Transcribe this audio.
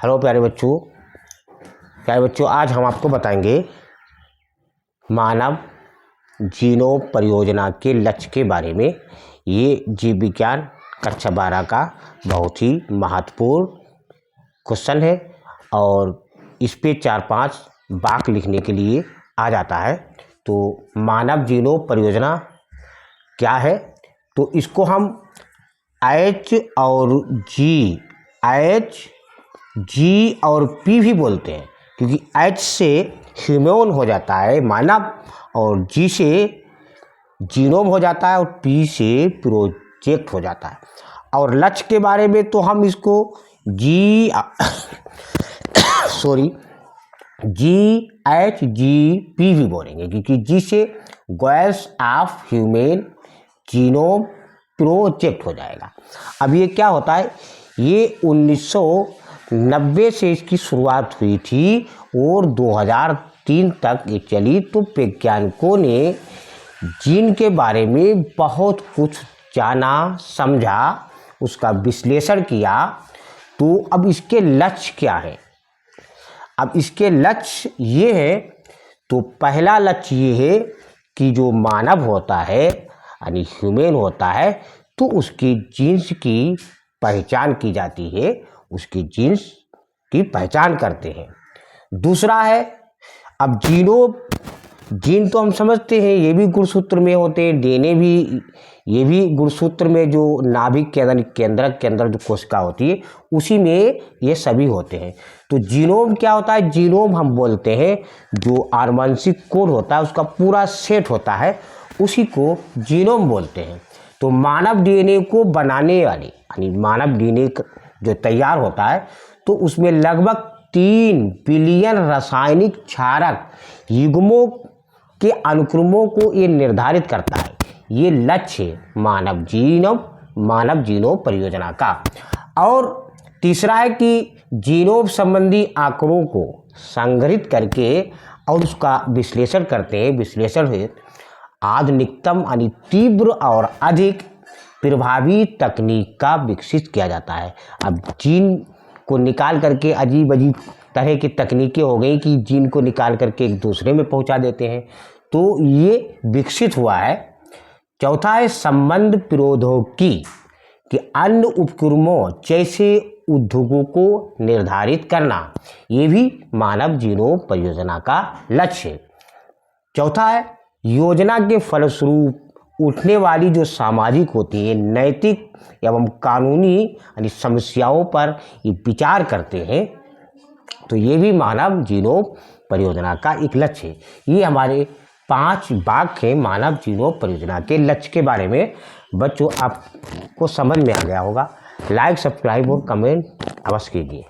Hello प्यारे बच्चों, आज हम आपको बताएंगे मानव जीनोम परियोजना के लक्ष्य के बारे में। ये जीव विज्ञान कक्षा 12 का बहुत ही महत्वपूर्ण क्वेश्चन है और इस पे 4-5 वाक्य लिखने के लिए आ जाता है। तो मानव जीनोम परियोजना क्या है, तो इसको हम एच जी और पी भी बोलते हैं, क्योंकि एच से ह्यूमन हो जाता है मानव, और जी से जीनोम हो जाता है और पी से प्रोजेक्ट हो जाता है। और लक्ष्य के बारे में तो हम इसको GHGP भी बोलेंगे, क्योंकि जी से goals of human genome project हो जाएगा। अब ये क्या होता है, ये 1990 से इसकी शुरुआत हुई थी और 2003 तक ये चली। तो वैज्ञानिकों ने जीन के बारे में बहुत कुछ जाना, समझा, उसका विश्लेषण किया। तो अब इसके लक्ष्य क्या है? अब इसके लक्ष्य ये है, तो पहला लक्ष्य ये है कि जो मानव होता है यानी ह्यूमन होता है, तो उसकी जीन्स की पहचान की जाती है, उसकी जीन्स की पहचान करते हैं। दूसरा है, अब जीन तो हम समझते हैं ये भी गुणसूत्र में होते हैं, डीएनए भी, ये भी गुणसूत्र में जो नाभिक के अंदर जो कोशिका होती है उसी में ये सभी होते हैं। तो जीनोम क्या होता है? जीनोम हम बोलते हैं जो आनुवंशिक कोड होता है उसका पूरा सेट होता है, उसी को जीनोम बोलते हैं। तो मानव डीएनए को बनाने वाले यानी मानव डीएनए जो तैयार होता है, तो उसमें लगभग 3 बिलियन रासायनिक क्षारक युग्मों के अनुक्रमों को ये निर्धारित करता है। ये लक्ष्य है मानव जीनोम परियोजना का। और तीसरा है कि जीनोम संबंधी आंकड़ों को संग्रहित करके और उसका विश्लेषण करते हैं। विश्लेषण है आधुनिकतम यानी तीव्र और अधिक प्रभावी तकनीक का विकसित किया जाता है। अब जीन को निकाल करके अजीब तरह की तकनीकें हो गई कि जीन को निकाल करके एक दूसरे में पहुंचा देते हैं, तो ये विकसित हुआ है। चौथा है संबंध प्रौद्योगिकी कि अन्य उपक्रमों जैसे उद्योगों को निर्धारित करना, ये भी मानव जीनोम परियोजना का लक्ष्य है। चौथा है योजना के फलस्वरूप उठने वाली जो सामाजिक होती है, नैतिक एवं कानूनी यानी समस्याओं पर ये विचार करते हैं। तो ये भी मानव जीनोम परियोजना का एक लक्ष्य है। ये हमारे 5 वाक्य हैं मानव जीनोम परियोजना के लक्ष्य के बारे में। बच्चों, आपको समझ में आ गया होगा। लाइक, सब्सक्राइब और कमेंट अवश्य कीजिए।